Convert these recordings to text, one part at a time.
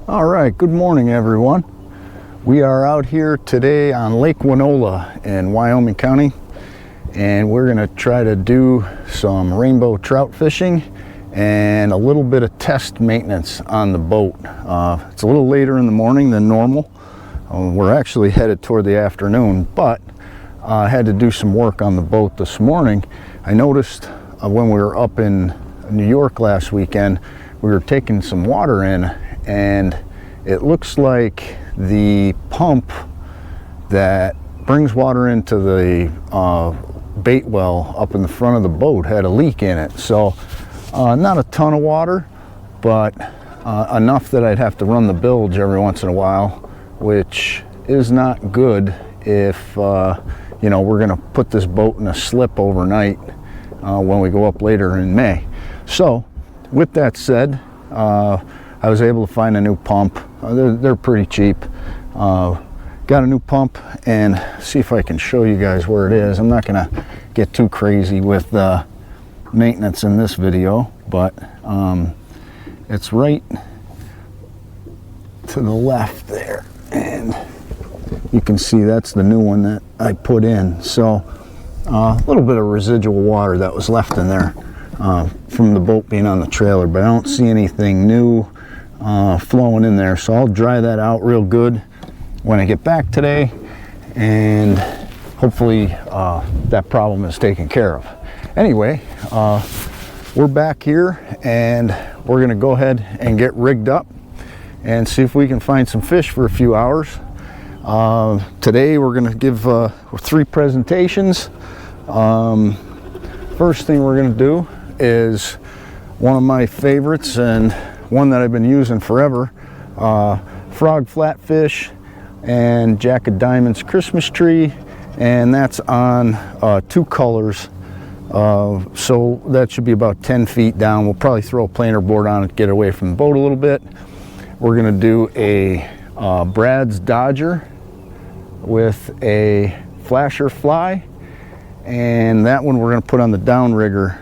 All right, good morning everyone. We are out here today on Lake Winola in Wyoming County, and we're gonna try to do some rainbow trout fishing and a little bit of test maintenance on the boat. It's a little later in the morning than normal. We're actually headed toward the afternoon, but I had to do some work on the boat this morning. I noticed when we were up in New York last weekend, we were taking some water in, and it looks like the pump that brings water into the bait well up in the front of the boat had a leak in it. So not a ton of water, but enough that I'd have to run the bilge every once in a while, which is not good if you know, we're gonna put this boat in a slip overnight when we go up later in May. So with that said, I was able to find a new pump. They're pretty cheap. Got a new pump, and see if I can show you guys where it is. I'm not gonna get too crazy with maintenance in this video, but it's right to the left there, and you can see that's the new one that I put in. So a little bit of residual water that was left in there from the boat being on the trailer, but I don't see anything new flowing in there. So I'll dry that out real good when I get back today, and hopefully that problem is taken care of. Anyway, we're back here, and we're gonna go ahead and get rigged up and see if we can find some fish for a few hours. Today we're gonna give 3 presentations. First thing we're gonna do is one of my favorites, and one that I've been using forever, frog flatfish and Jack of Diamonds Christmas tree, and that's on 2 colors. So that should be about 10 feet down. We'll probably throw a planer board on it to get away from the boat a little bit. We're gonna do a Brad's Dodger with a flasher fly, and that one we're gonna put on the downrigger,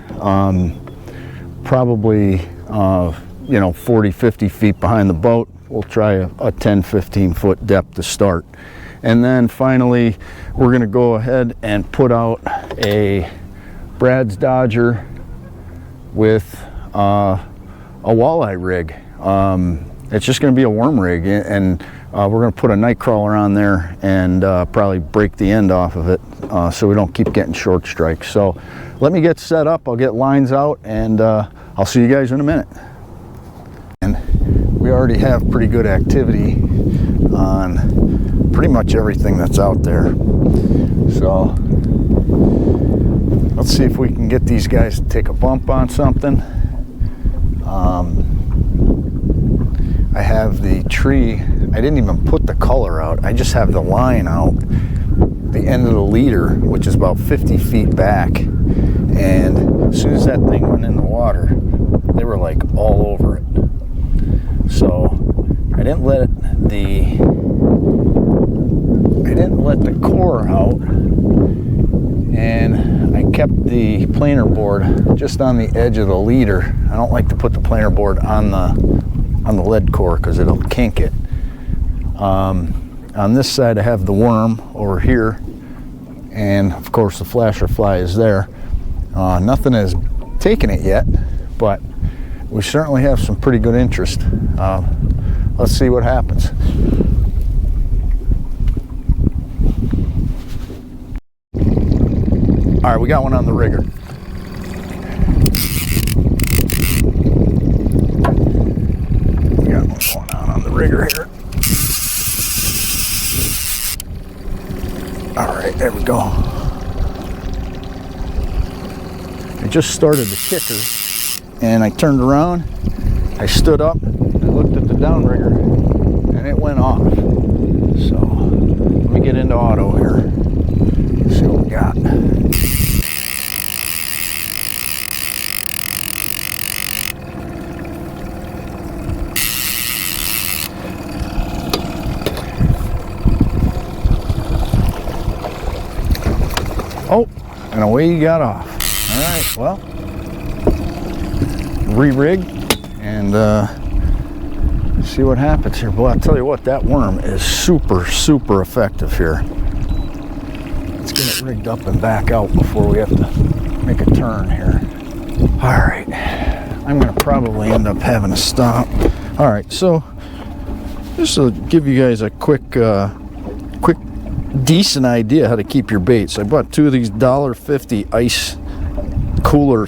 probably you know, 40-50 feet behind the boat. We'll try a 10-15 foot depth to start, and then finally we're gonna go ahead and put out a Brad's Dodger with a walleye rig. It's just gonna be a worm rig, and we're gonna put a night crawler on there and probably break the end off of it so we don't keep getting short strikes. So let me get set up, I'll get lines out, and I'll see you guys in a minute. And we already have pretty good activity on pretty much everything that's out there. So let's see if we can get these guys to take a bump on something. I have the tree, I didn't even put the color out, I just have the line out the end of the leader, which is about 50 feet back, and as soon as that thing went in the water, they were like all over it. So I didn't let the core out, and I kept the planer board just on the edge of the leader. I don't like to put the planer board on the lead core because it'll kink it. On this side I have the worm over here, and of course the flasher fly is there. Nothing has taken it yet, but we certainly have some pretty good interest. Let's see what happens. All right, we got one on the rigger. We got one going on the rigger here. All right, there we go. I just started the kicker, and I turned around, I stood up, I looked at the downrigger, and it went off. So let me get into auto here, see what we got. Oh, and away you got off. All right, well, re-rig and See what happens here. Boy, I'll tell you what, that worm is super effective here. Let's get it rigged up and back out before we have to make a turn here. All right, I'm gonna probably end up having to stop. All right, so just to give you guys a quick decent idea how to keep your baits. I bought 2 of these $1.50 ice cooler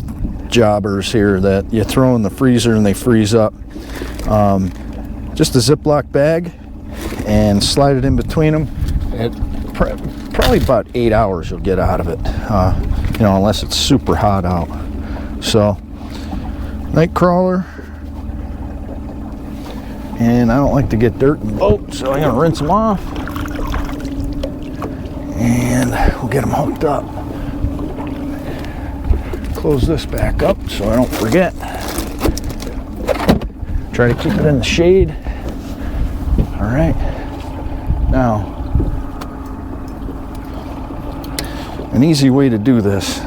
jobbers here that you throw in the freezer and they freeze up. Just a Ziploc bag and slide it in between them. Probably about 8 hours you'll get out of it, you know, unless it's super hot out. So, night crawler. And I don't like to get dirt in the boat, so I'm gonna rinse them off. And we'll get them hooked up. Close this back up so I don't forget. Try to keep it in the shade. All right. Now, an easy way to do this,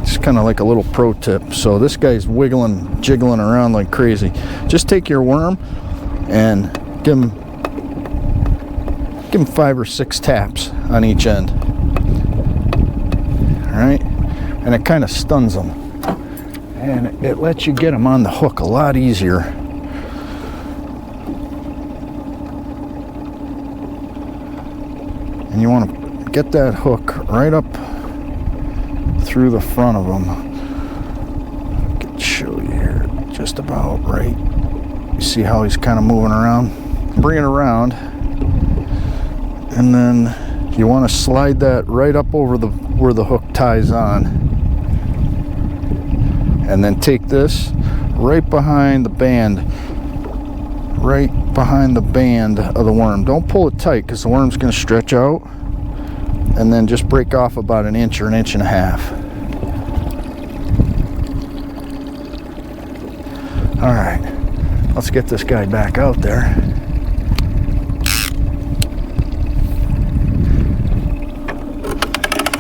it's kind of like a little pro tip. So this guy's jiggling around like crazy. Just take your worm and give him 5 or 6 taps on each end. All right, and it kind of stuns them, and it lets you get them on the hook a lot easier. And you want to get that hook right up through the front of them. I can show you here, just about right. You see how he's kind of moving around? Bring it around, and then you want to slide that right up over where the hook ties on, and then take this right behind the band of the worm. Don't pull it tight because the worm's going to stretch out, and then just break off about an inch or an inch and a half. All right, let's get this guy back out there.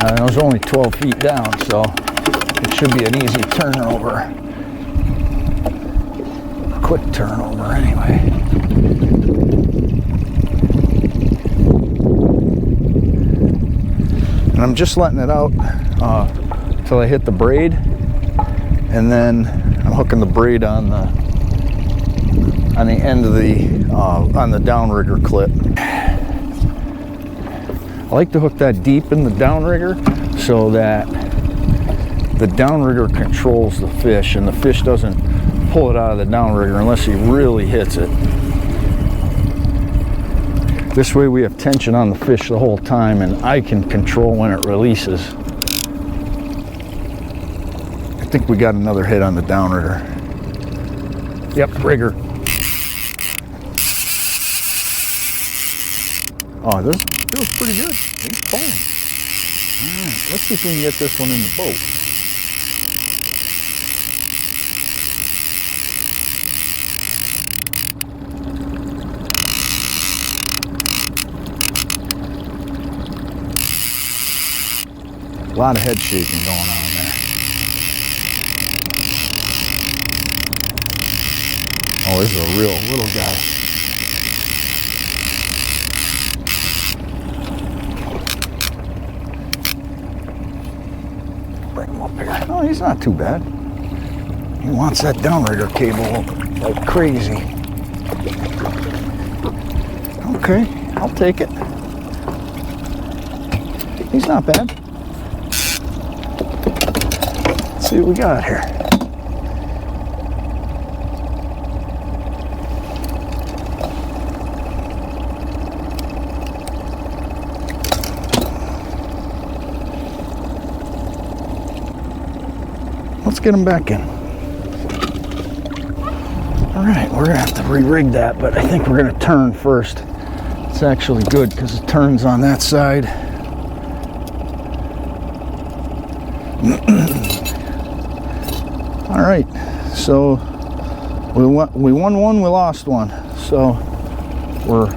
It was only 12 feet down, so it should be an easy turnover. Quick turnover, anyway. And I'm just letting it out till I hit the braid, and then I'm hooking the braid on the end of the on the downrigger clip. I like to hook that deep in the downrigger so that the downrigger controls the fish, and the fish doesn't pull it out of the downrigger unless he really hits it. This way we have tension on the fish the whole time, and I can control when it releases. I think we got another hit on the downrigger. Yep, rigger. Oh, this feels pretty good. He's pulling. All right, let's see if we can get this one in the boat. A lot of head shaking going on there. Oh, this is a real little guy. Bring him up here. Oh, he's not too bad. He wants that downrigger cable like crazy. Okay, I'll take it. He's not bad. Let's see what we got here. Let's get him back in. All right, we're gonna have to re-rig that, but I think we're gonna turn first. It's actually good because it turns on that side. All right, so we won one, we lost one. So we're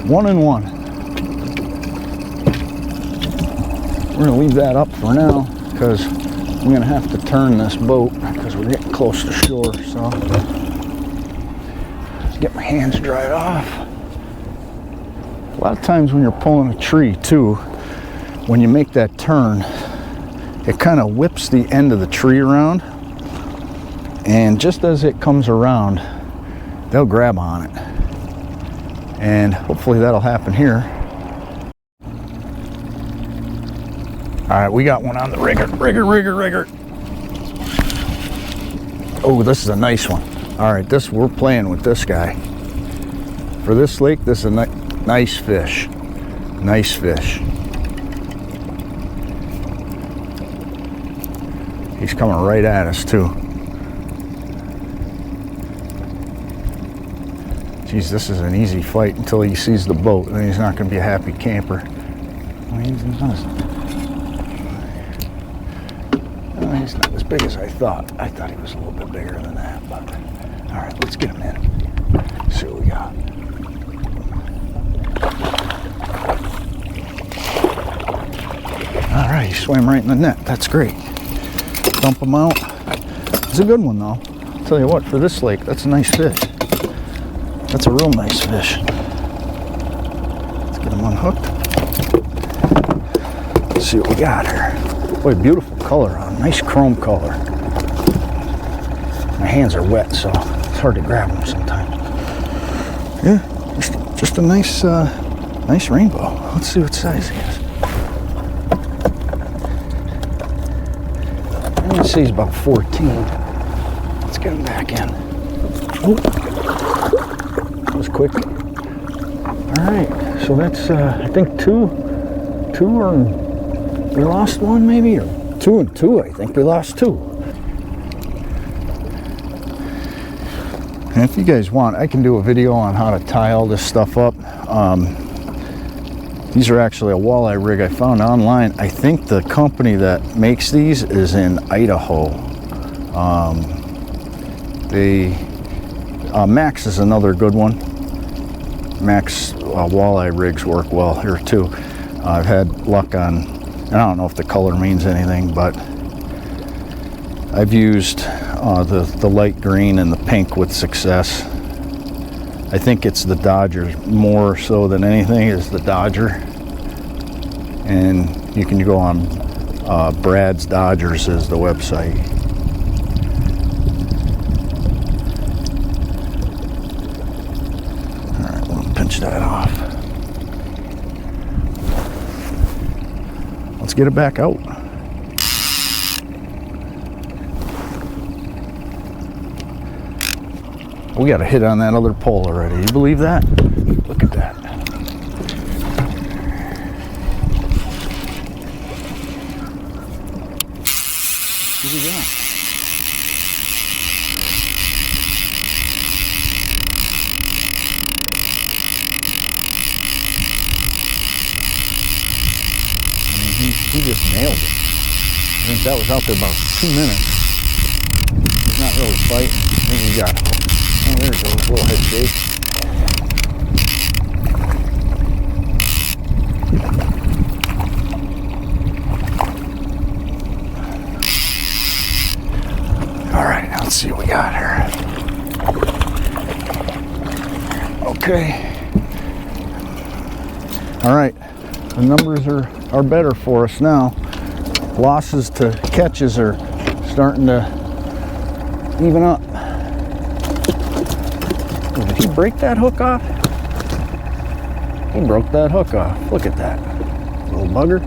1-1. We're gonna leave that up for now because I'm gonna have to turn this boat because we're getting close to shore, so get my hands dried off. A lot of times when you're pulling a tree too, when you make that turn, it kind of whips the end of the tree around, and just as it comes around, they'll grab on it, and hopefully that'll happen here. All right, we got one on the rigger. Oh, this is a nice one. All right, we're playing with this guy. For this lake, this is a nice fish. Nice fish. He's coming right at us too. Geez, this is an easy fight until he sees the boat, and then he's not going to be a happy camper. He's not as big as I thought. I thought he was a little bit bigger than that, but all right, let's get him in. See what we got. All right, he swam right in the net. That's great. Dump him out. It's a good one though. I'll tell you what, for this lake, that's a nice fish. That's a real nice fish. Let's get him unhooked. Let's see what we got here. Boy, beautiful color on. Nice chrome color. My hands are wet, so it's hard to grab them sometimes. Yeah, just a nice, nice rainbow. Let's see what size he is. I'm gonna say he's about 14. Let's get him back in. Oh, that was quick. All right, so that's I think two, or we lost one maybe, or 2 and 2. I think we lost 2. And if you guys want, I can do a video on how to tie all this stuff up. These are actually a walleye rig I found online. I think the company that makes these is in Idaho. Max is another good one. Max walleye rigs work well here too. I've had luck on, and I don't know if the color means anything, but I've used the light green and the pink with success. I think it's the Dodger more so than anything is the Dodger. And you can go on Brad's Dodgers is the website. All right, we'll pinch that off. Let's get it back out. We got a hit on that other pole already. You believe that? Look at that. What do we got? I mean, he just nailed it. I think that was out there about 2 minutes. He's not really fighting. I think he got it. Oh, there it goes, a little head shake. All right, now let's see what we got here. Okay. All right, the numbers are better for us now. Losses to catches are starting to even up. Did he break that hook off? He broke that hook off. Look at that. Little bugger.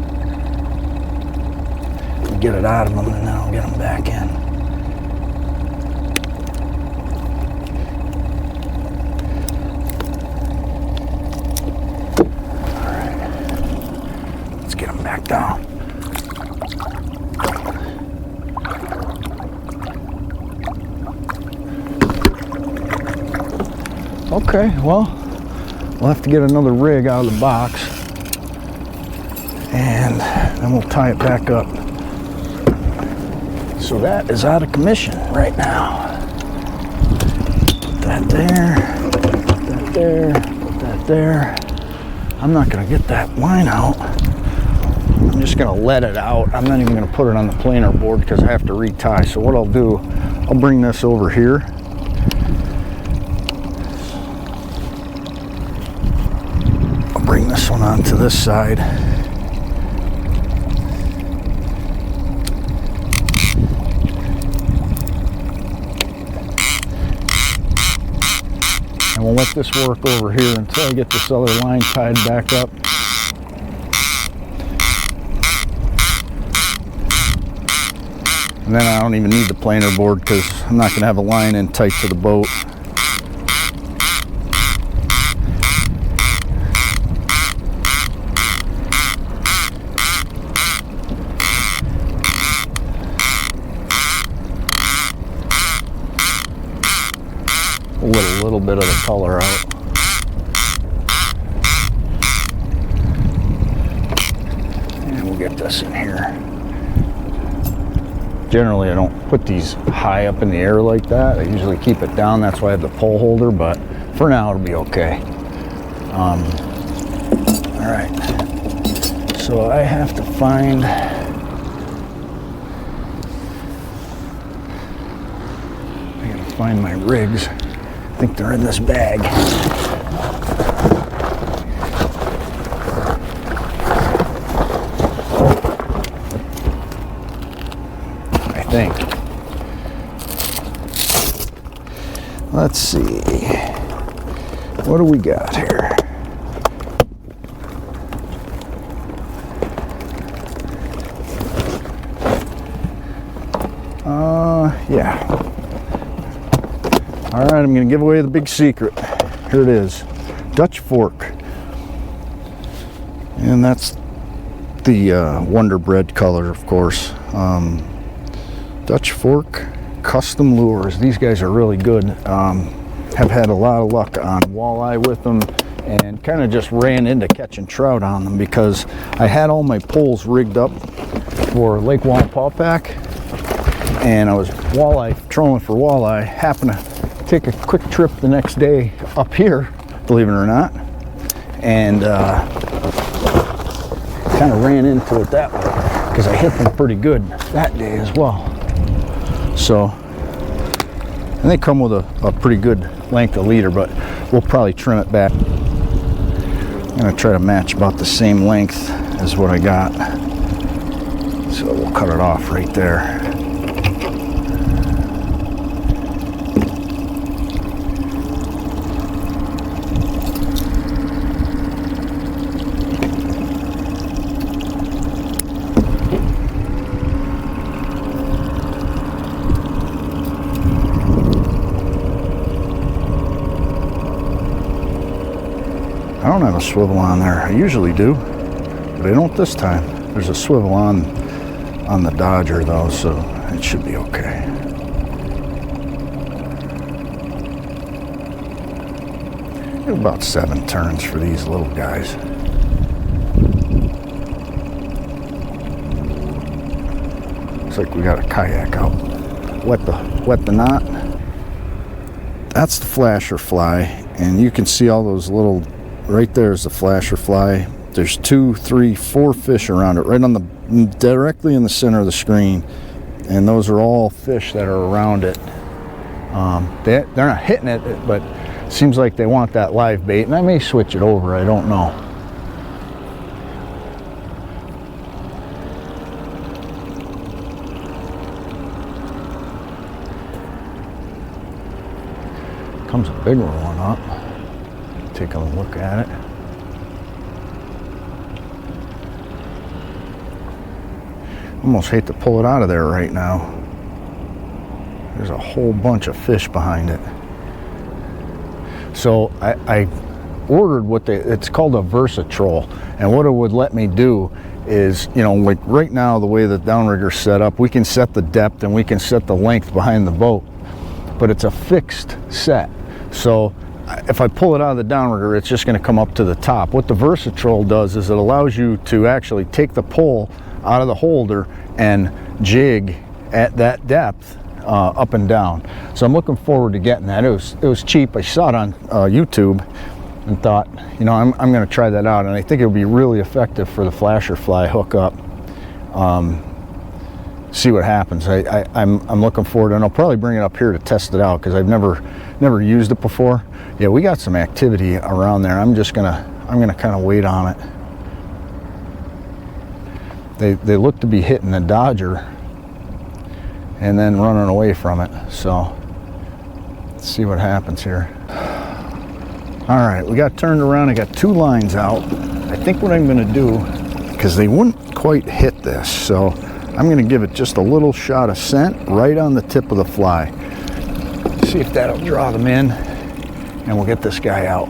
Get it out of him and then I'll get him back in. Alright. Let's get him back down. Okay, well, we'll have to get another rig out of the box and then we'll tie it back up. So that is out of commission right now. Put that there, put that there, put that there. I'm not gonna get that line out I'm just gonna let it out. I'm not even gonna put it on the planer board because I have to retie. So what I'll do, I'll bring this over here. I'll bring this one onto this side. And we'll let this work over here until I get this other line tied back up. And then I don't even need the planer board because I'm not going to have a line in tight to the boat. A little bit of the color out. And we'll get this in here. Generally, I don't put these high up in the air like that. I usually keep it down. That's why I have the pole holder, but for now it'll be okay. All right. So I have to find... I gotta find my rigs. I think they're in this bag. I think. Let's see. What do we got here? Yeah. All right, I'm going to give away the big secret. Here it is. Dutch fork. And that's the Wonder Bread color, of course. Dutch fork custom lures. These guys are really good. Have had a lot of luck on walleye with them and kind of just ran into catching trout on them because I had all my poles rigged up for Lake Wallenpaupack and I was trolling for walleye. Happened to take a quick trip the next day up here, believe it or not, and kind of ran into it that way because I hit them pretty good that day as well. So, and they come with a pretty good length of leader, but we'll probably trim it back. I'm gonna try to match about the same length as what I got. So we'll cut it off right there. I don't have a swivel on there. I usually do, but I don't this time. There's a swivel on the Dodger though, so it should be okay. About 7 turns for these little guys. Looks like we got a kayak out. Wet the knot. That's the flasher fly, and you can see all those little. Right there is the flasher fly. There's 2, 3, 4 fish around it, right on directly in the center of the screen, and those are all fish that are around it. They're not hitting it, but it seems like they want that live bait, and I may switch it over. I don't know. Comes a bigger one up. Take a look at it. Almost hate to pull it out of there right now. There's a whole bunch of fish behind it. So I ordered it's called a Versatroll, and what it would let me do is, you know, like right now the way the downrigger's set up, we can set the depth and we can set the length behind the boat, but it's a fixed set. So if I pull it out of the downrigger, it's just going to come up to the top. What the Versatroll does is it allows you to actually take the pole out of the holder and jig at that depth up and down. So I'm looking forward to getting that. It was cheap. I saw it on YouTube and thought, you know, I'm going to try that out, and I think it would be really effective for the flasher fly hookup. See what happens. I'm looking forward, and I'll probably bring it up here to test it out because I've never used it before. Yeah, we got some activity around there. I'm gonna kind of wait on it. They look to be hitting the Dodger and then running away from it. So let's see what happens here. All right, we got turned around. I got 2 lines out. I think what I'm gonna do, because they wouldn't quite hit this, so I'm gonna give it just a little shot of scent right on the tip of the fly. See if that'll draw them in, and we'll get this guy out.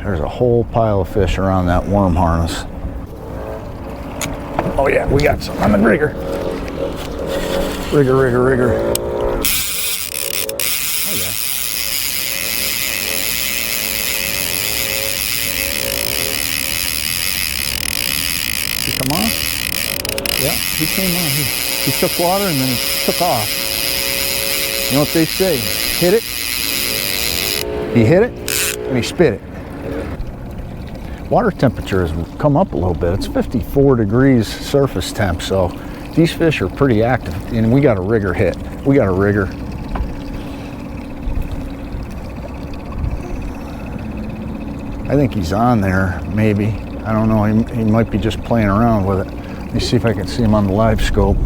There's a whole pile of fish around that worm harness. Oh yeah, we got some on the rigger. Rigger. Oh yeah. He come on? Yeah, he came on. He took water and then he took off. You know what they say? Hit it. He hit it and he spit it. Water temperature has come up a little bit. It's 54 degrees surface temp, so these fish are pretty active. And we got a rigger hit. We got a rigger. I think he's on there, maybe. I don't know. He might be just playing around with it. Let me see if I can see him on the live scope.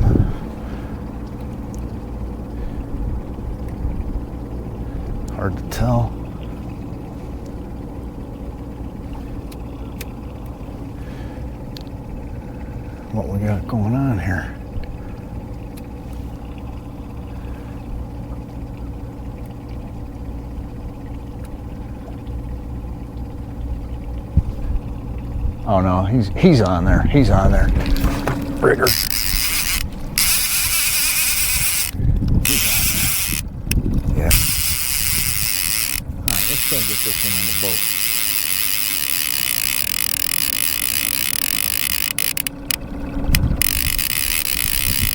Hard to tell. What we got going on here. Oh no, he's on there. He's on there. Rigger. He's on there. Yeah. Alright, let's try to get this one on the boat.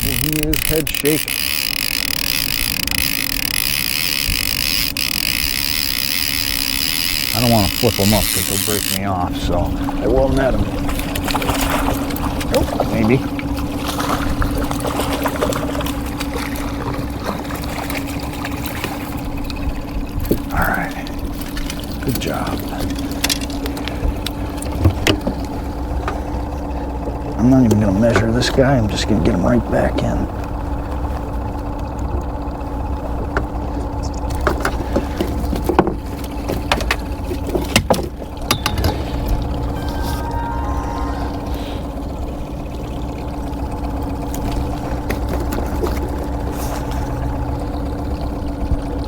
He is head shaking. I don't want to flip them up because they'll break me off, so I will net them. Oh, maybe. All right. Good job. I'm not even going to measure this guy. I'm just going to get him right back in.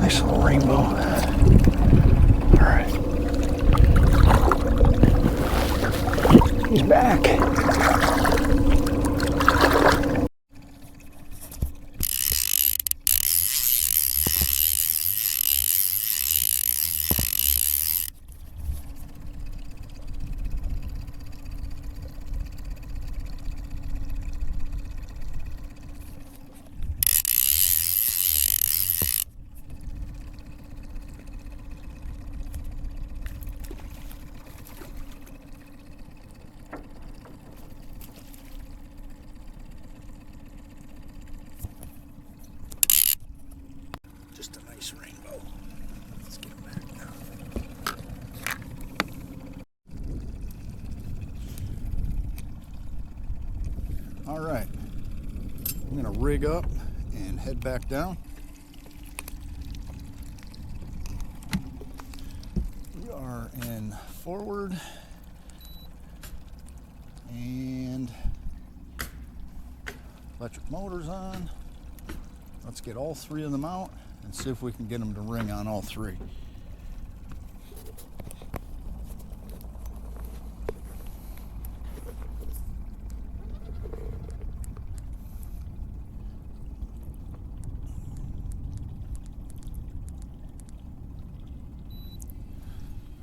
Nice little rainbow. All right. He's back. Just a nice rainbow. Let's get him back now. All right, I'm gonna rig up and head back down. We are in forward and electric motors on. Let's get all 3 of them out and see if we can get them to ring on all 3.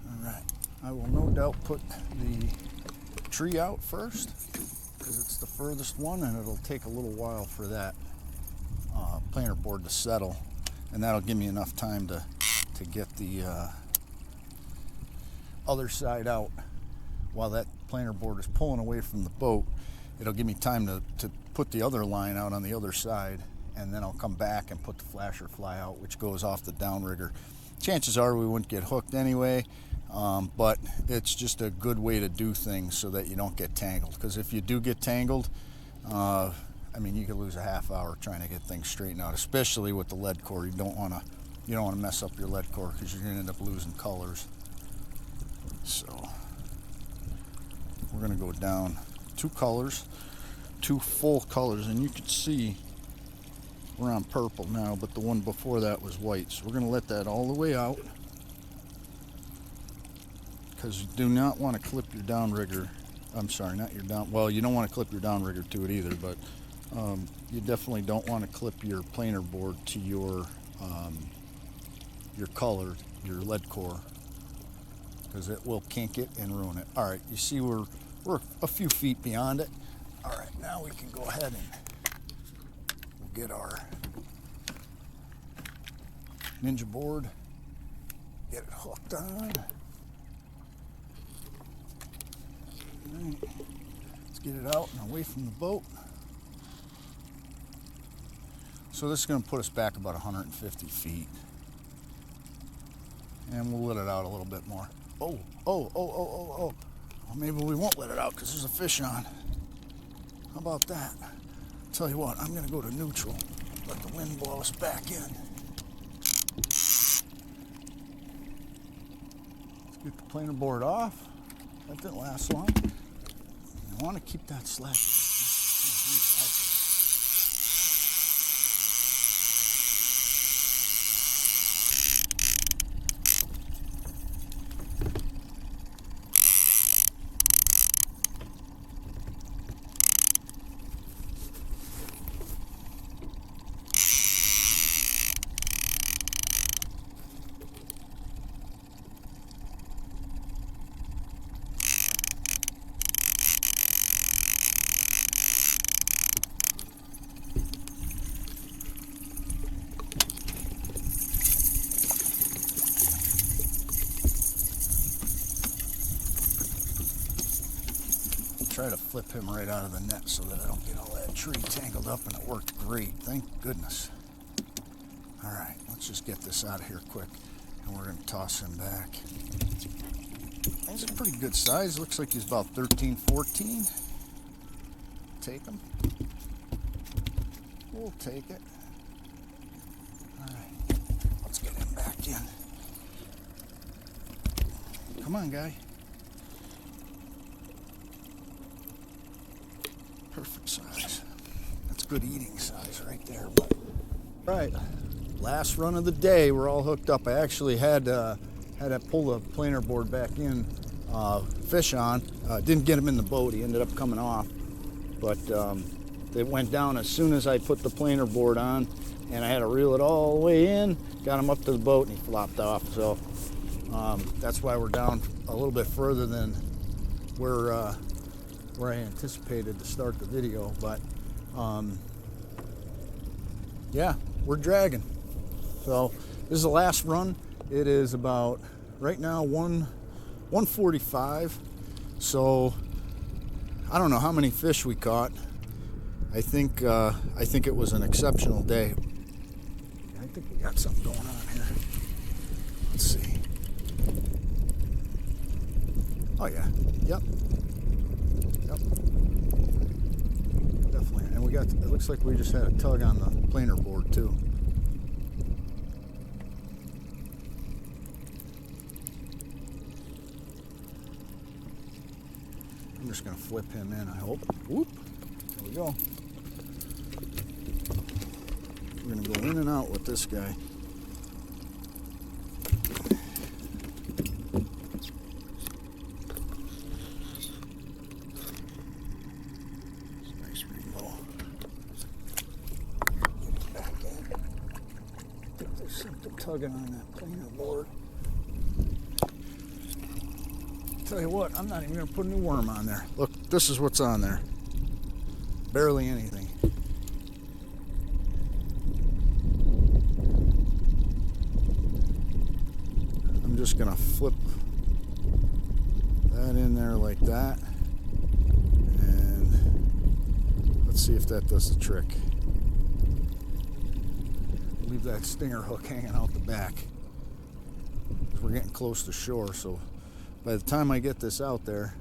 All right. I will no doubt put the tree out first because it's the furthest one, and it'll take a little while for that planer board to settle, and that'll give me enough time to get the other side out while that planer board is pulling away from the boat. It'll give me time to put the other line out on the other side, and then I'll come back and put the flasher fly out, which goes off the downrigger. Chances are we wouldn't get hooked anyway, but it's just a good way to do things so that you don't get tangled, because if you do get tangled, I mean, you could lose a half hour trying to get things straightened out, especially with the lead core. You don't want to mess up your lead core because you're going to end up losing colors. So we're going to go down 2 colors, 2 full colors, and you can see we're on purple now, but the one before that was white. So we're going to let that all the way out, because you do not want to clip your downrigger. I'm sorry, not your down. Well, you don't want to clip your downrigger to it either, but you definitely don't want to clip your planer board to your color, your lead core, because it will kink it and ruin it. All right, you see we're a few feet beyond it. All right, now we can go ahead and we'll get our Ninja board, get it hooked on. All right, let's get it out and away from the boat. So this is going to put us back about 150 feet. And we'll let it out a little bit more. Oh. Well, maybe we won't let it out because there's a fish on. How about that? Tell you what, I'm going to go to neutral. Let the wind blow us back in. Let's get the planer board off. That didn't last long. You want to keep that slack. Try to flip him right out of the net so that I don't get all that tree tangled up, and it worked great. Thank goodness. All right, let's just get this out of here quick, and we're going to toss him back. He's a pretty good size. Looks like he's about 13, 14. Take him. We'll take it. All right, let's get him back in. Come on, guy. Perfect size. That's good eating size right there. But right, last run of the day. We're all hooked up. I actually had to pull the planer board back in, fish on. Didn't get him in the boat. He ended up coming off, but it went down as soon as I put the planer board on, and I had to reel it all the way in. Got him up to the boat, and he flopped off. So that's why we're down a little bit further than where I anticipated to start the video, but yeah, we're dragging. So this is the last run. It is about right now 1:45. So I don't know how many fish we caught. I think it was an exceptional day. I think we got something going on here. Let's see. Oh yeah. Yep. Definitely. And we got, it looks like we just had a tug on the planer board too. I'm just going to flip him in, I hope. Whoop. There we go. We're going to go in and out with this guy. Something tugging on that planer board. Tell you what, I'm not even gonna put a new worm on there. Look, this is what's on there. Barely anything. I'm just gonna flip that in there like that. And let's see if that does the trick. Leave that stinger hook hanging out the back. We're getting close to shore, so by the time I get this out there,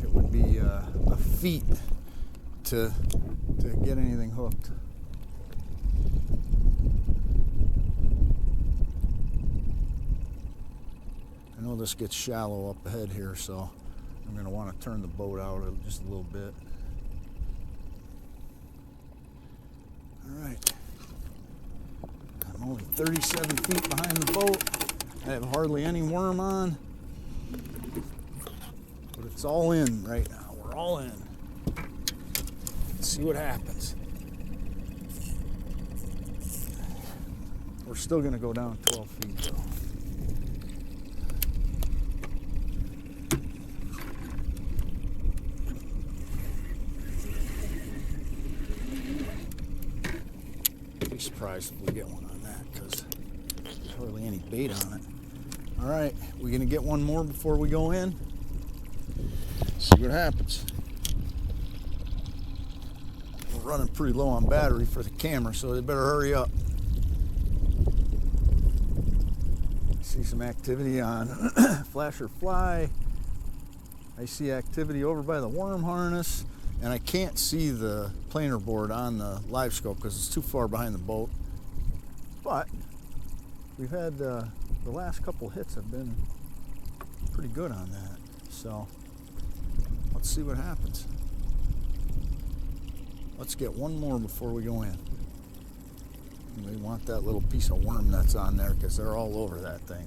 it would be a feat to get anything hooked. I know this gets shallow up ahead here, so I'm going to want to turn the boat out just a little bit. All right. I'm only 37 feet behind the boat. I have hardly any worm on, but it's all in right now. We're all in. Let's see what happens. We're still going to go down 12 feet though. I'd be surprised if we get one on that because there's hardly any bait on it. All right, we're gonna get one more before we go in. See what happens. We're running pretty low on battery for the camera, so they better hurry up. See some activity on flasher fly. I see activity over by the worm harness, and I can't see the planer board on the live scope because it's too far behind the boat. But we've had the last couple hits have been pretty good on that. So let's see what happens. Let's get one more before we go in. And we want that little piece of worm that's on there because they're all over that thing.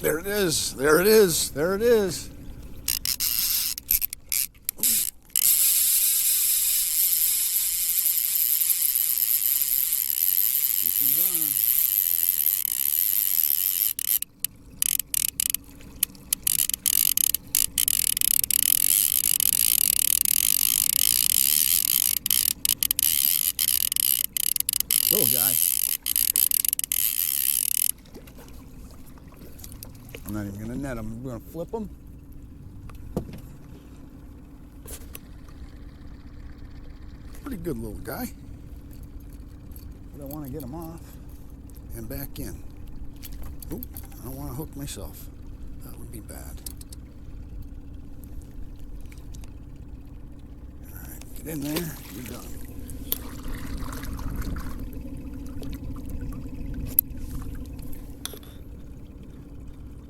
There it is, there it is, there it is. He's on. Little guy. I'm not even gonna net him. I'm gonna flip him. Pretty good little guy. But I want to get him off and back in. Oh, I don't want to hook myself. That would be bad. All right, get in there. You're done.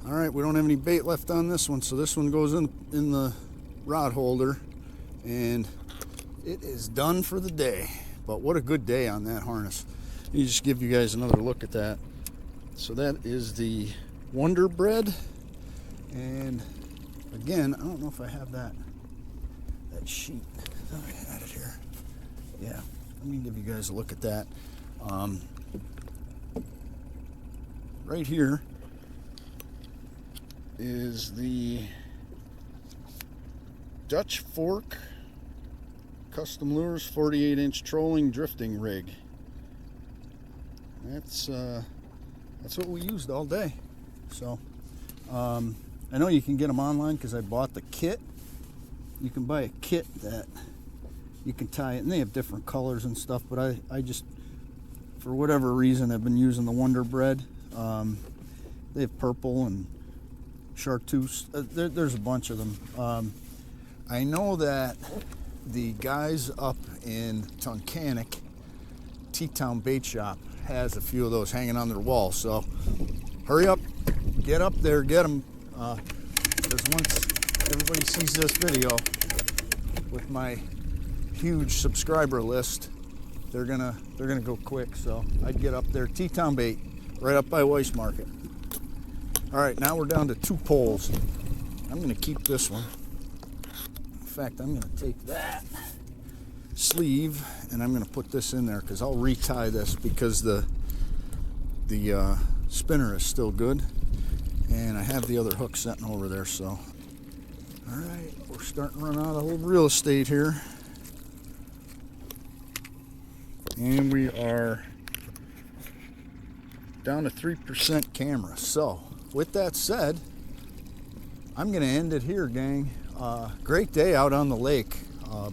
All right, we don't have any bait left on this one, so this one goes in the rod holder, and it is done for the day. But what a good day on that harness. Let me just give you guys another look at that. So that is the Wonder Bread, and again, I don't know if I have that sheet. I thought I had it here. Yeah, let me give you guys a look at that. Right here is the Dutch Fork Custom Lures 48-inch trolling drifting rig. That's what we used all day. So I know you can get them online because I bought the kit. You can buy a kit that you can tie it, and they have different colors and stuff, but I just, for whatever reason, I've been using the Wonder Bread. They have purple and chartreuse. There's a bunch of them. I know that the guys up in Tunkhannock, T-Town Bait Shop, has a few of those hanging on their wall. So hurry up, get up there, get them. Because once everybody sees this video with my huge subscriber list, they're gonna go quick. So I'd get up there. T-Town Bait. right up by Weiss Market. All right, now we're down to 2 poles. I'm gonna keep this one. In fact, I'm gonna take that sleeve and I'm gonna put this in there because I'll retie this because the spinner is still good. And I have the other hook sitting over there, so. All right, we're starting to run out of real estate here. And we are down to 3% camera. So, with that said, I'm gonna end it here, gang. Great day out on the lake.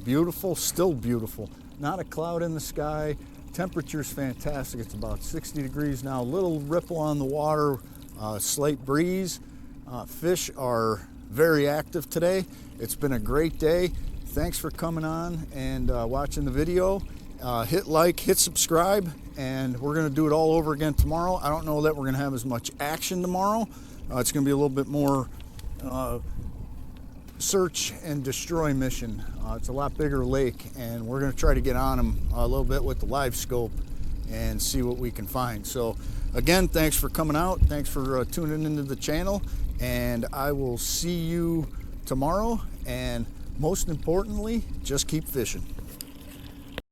Beautiful, still beautiful. Not a cloud in the sky. Temperature's fantastic. It's about 60 degrees now. Little ripple on the water, slight breeze. Fish are very active today. It's been a great day. Thanks for coming on and watching the video. Hit like, hit subscribe, and we're gonna do it all over again tomorrow. I don't know that we're gonna have as much action tomorrow. It's gonna be a little bit more search and destroy mission. It's a lot bigger lake, and we're going to try to get on them a little bit with the live scope and see what we can find. So again, thanks for coming out. Thanks for tuning into the channel, and I will see you tomorrow. And most importantly, just keep fishing.